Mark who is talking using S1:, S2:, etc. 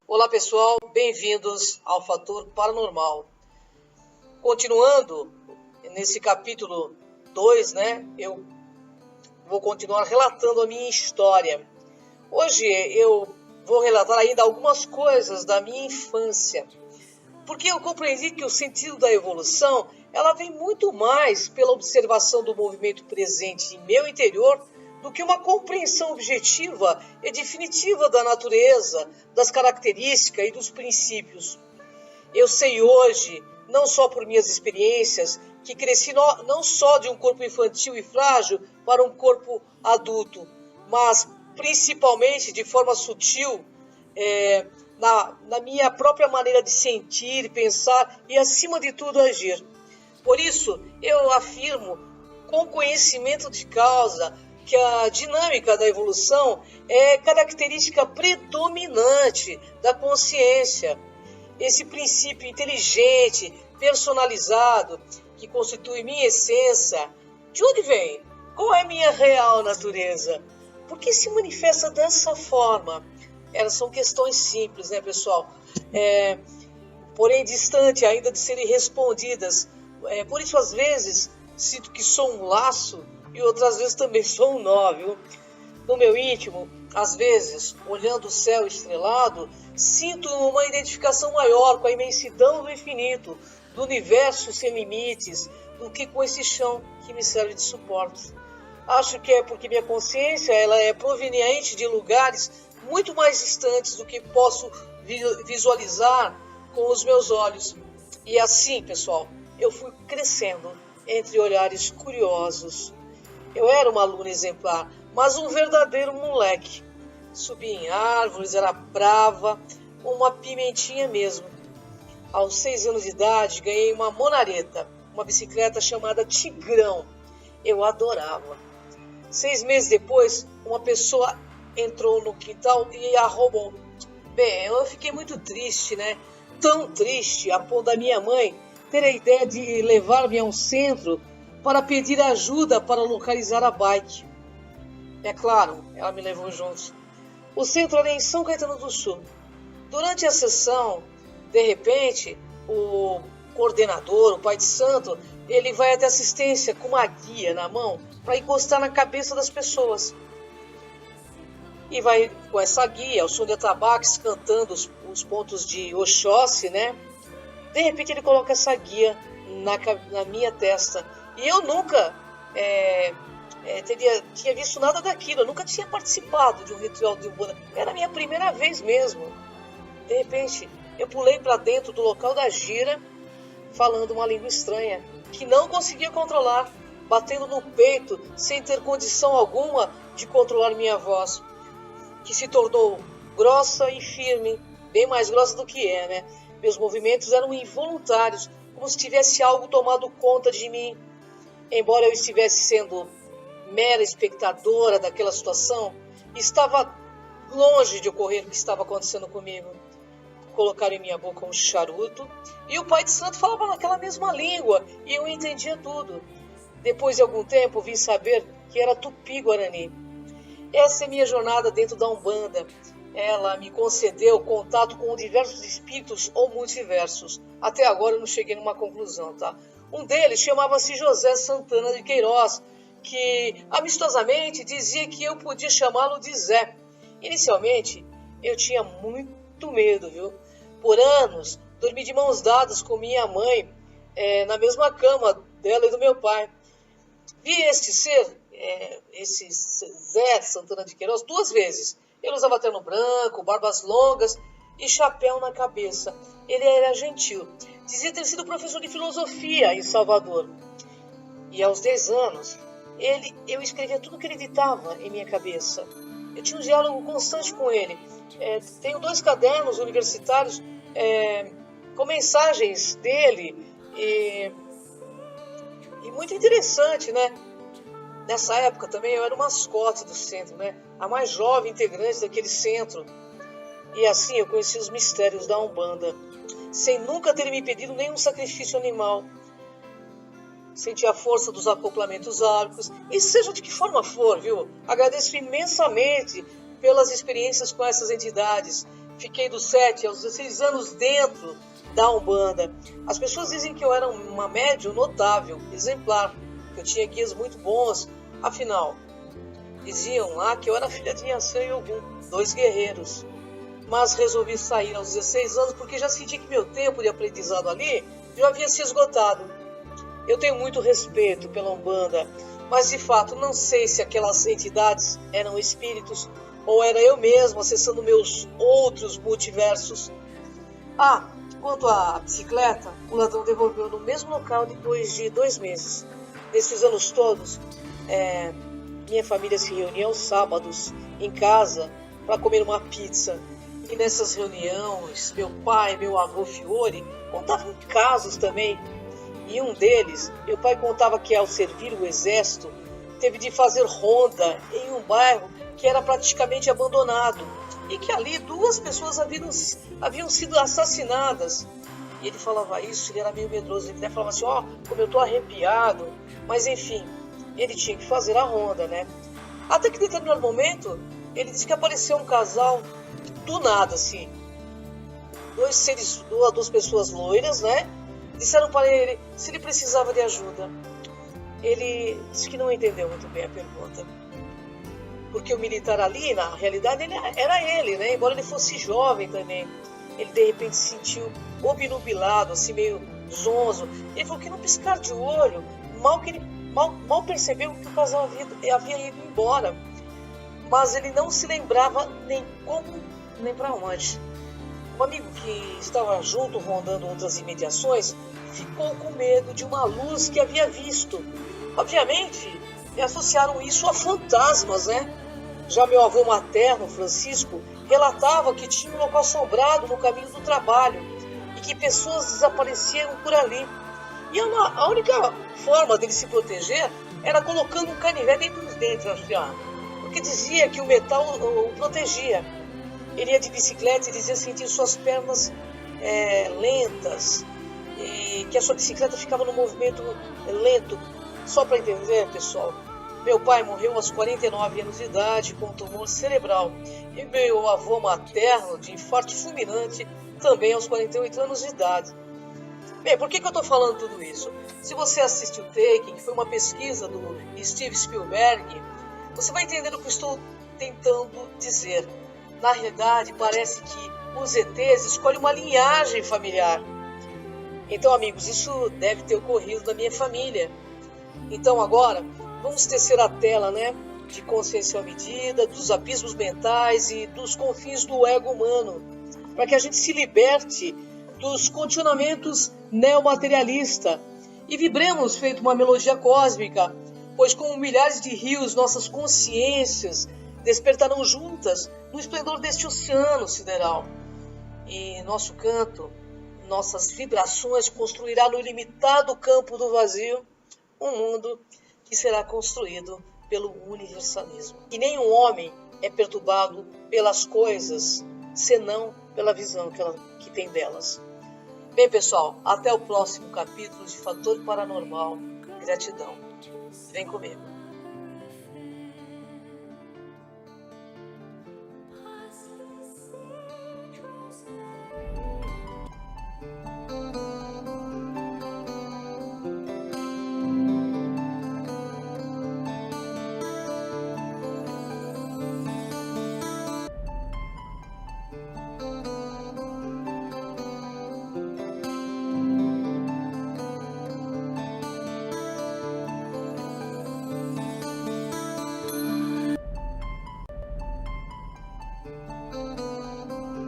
S1: Olá pessoal, bem-vindos ao Fator Paranormal. Continuando nesse capítulo 2, eu vou continuar relatando a minha história. Hoje eu vou relatar ainda algumas coisas da minha infância, porque eu compreendi que o sentido da evolução, ela vem muito mais pela observação do movimento presente em meu interior do que uma compreensão objetiva e definitiva da natureza, das características e dos princípios. Eu sei hoje, não só por minhas experiências, que cresci não só de um corpo infantil e frágil para um corpo adulto, mas principalmente de forma sutil, na minha própria maneira de sentir, pensar e, acima de tudo, agir. Por isso, eu afirmo, com conhecimento de causa, que a dinâmica da evolução é característica predominante da consciência. Esse princípio inteligente, personalizado, que constitui minha essência, de onde vem? Qual é a minha real natureza? Por que se manifesta dessa forma? Elas são questões simples, pessoal? Porém, distante ainda de serem respondidas. Por isso, às vezes, sinto que sou um laço e outras vezes também sou um nó, viu? No meu íntimo, às vezes, olhando o céu estrelado, sinto uma identificação maior com a imensidão do infinito, do universo sem limites, do que com esse chão que me serve de suporte. Acho que é porque minha consciência ela é proveniente de lugares muito mais distantes do que posso visualizar com os meus olhos. E assim, pessoal, eu fui crescendo entre olhares curiosos. Eu era uma aluna exemplar, mas um verdadeiro moleque. Subia em árvores, era brava, uma pimentinha mesmo. Aos 6 anos de idade, ganhei uma monareta, uma bicicleta chamada Tigrão. Eu adorava. 6 meses depois, uma pessoa entrou no quintal e a roubou. Bem, eu fiquei muito triste, Tão triste, a ponto da minha mãe ter a ideia de levar-me a um centro para pedir ajuda para localizar a bike. É claro, ela me levou junto. O centro era em São Caetano do Sul. Durante a sessão, de repente, o coordenador, o pai de santo, ele vai até assistência com uma guia na mão para encostar na cabeça das pessoas. E vai com essa guia, o som de atabaques cantando os pontos de Oxóssi, De repente ele coloca essa guia na minha testa. E eu nunca tinha visto nada daquilo, eu nunca tinha participado de um ritual de Umbanda. Era a minha primeira vez mesmo. De repente, eu pulei para dentro do local da gira, falando uma língua estranha, que não conseguia controlar, batendo no peito, sem ter condição alguma de controlar minha voz, que se tornou grossa e firme, bem mais grossa do que é, Meus movimentos eram involuntários, como se tivesse algo tomado conta de mim. Embora eu estivesse sendo mera espectadora daquela situação, estava longe de ocorrer o que estava acontecendo comigo. Colocaram em minha boca um charuto e o pai de santo falava naquela mesma língua e eu entendia tudo. Depois de algum tempo vim saber que era Tupi-Guarani. Essa é minha jornada dentro da Umbanda. Ela me concedeu contato com diversos espíritos ou multiversos. Até agora eu não cheguei numa conclusão, tá? Um deles chamava-se José Santana de Queiroz, que amistosamente dizia que eu podia chamá-lo de Zé. Inicialmente, eu tinha muito medo, viu? Por anos, dormi de mãos dadas com minha mãe, na mesma cama dela e do meu pai. Vi este ser, esse Zé Santana de Queiroz, 2 vezes. Ele usava terno branco, barbas longas e chapéu na cabeça. Ele era gentil. Dizia ter sido professor de filosofia em Salvador. E aos 10 anos, eu escrevia tudo que ele ditava em minha cabeça. Eu tinha um diálogo constante com ele. Tenho 2 cadernos universitários com mensagens dele e muito interessante, né? Nessa época também eu era o mascote do centro, né? A mais jovem integrante daquele centro. E assim eu conheci os mistérios da Umbanda, sem nunca ter me pedido nenhum sacrifício animal. Senti a força dos acoplamentos áuricos, e seja de que forma for, viu? Agradeço imensamente pelas experiências com essas entidades. Fiquei dos 7 aos 16 anos dentro da Umbanda. As pessoas dizem que eu era uma médium notável, exemplar, que eu tinha guias muito bons. Afinal, diziam lá que eu era filha de Yansan e Ogum, 2 guerreiros. Mas resolvi sair aos 16 anos porque já senti que meu tempo de aprendizado ali já havia se esgotado. Eu tenho muito respeito pela Umbanda, mas de fato não sei se aquelas entidades eram espíritos ou era eu mesmo acessando meus outros multiversos. Quanto à bicicleta, o ladrão devolveu no mesmo local depois de 2 meses. Nesses anos todos, minha família se reunia aos sábados em casa para comer uma pizza. E nessas reuniões, meu pai, meu avô Fiore, contavam casos também. E um deles, meu pai contava que ao servir o exército, teve de fazer ronda em um bairro que era praticamente abandonado. E que ali 2 pessoas haviam sido assassinadas. E ele falava isso, ele era meio medroso. Ele até falava assim, como eu tô arrepiado. Mas enfim, ele tinha que fazer a ronda, né? Até que em determinado momento, ele disse que apareceu um casal do nada, assim. 2 pessoas loiras, né? Disseram para ele se ele precisava de ajuda. Ele disse que não entendeu muito bem a pergunta. Porque o militar ali, na realidade, era ele, né? Embora ele fosse jovem também. Ele, de repente, se sentiu obnubilado, assim, meio zonzo. Ele falou que no piscar de olho, mal percebeu que o casal havia ido embora. Mas ele não se lembrava nem como, nem para onde. Um amigo que estava junto, rondando outras imediações, ficou com medo de uma luz que havia visto. Obviamente, associaram isso a fantasmas, né? Já meu avô materno, Francisco, relatava que tinha um local assombrado no caminho do trabalho e que pessoas desapareceram por ali. E a única forma dele se proteger era colocando um canivete entre os dentes, porque dizia que o metal o protegia. Ele ia de bicicleta e dizia sentir suas pernas lentas e que a sua bicicleta ficava no movimento lento. Só para entender, pessoal, meu pai morreu aos 49 anos de idade com um tumor cerebral e meu avô materno de infarto fulminante também aos 48 anos de idade. Bem, por que eu estou falando tudo isso? Se você assistiu Taken, que foi uma pesquisa do Steve Spielberg, você vai entender o que eu estou tentando dizer. Na realidade, parece que os ETs escolhem uma linhagem familiar. Então, amigos, isso deve ter ocorrido na minha família. Então, agora, vamos tecer a tela, né, de consciência à medida, dos abismos mentais e dos confins do ego humano, para que a gente se liberte dos condicionamentos neomaterialistas e vibremos feito uma melodia cósmica, pois como milhares de rios, nossas consciências despertarão juntas no esplendor deste oceano sideral. E nosso canto, nossas vibrações construirá no ilimitado campo do vazio um mundo que será construído pelo universalismo. E nenhum homem é perturbado pelas coisas, senão pela visão que tem delas. Bem, pessoal, até o próximo capítulo de Fator Paranormal. Gratidão. Vem comigo.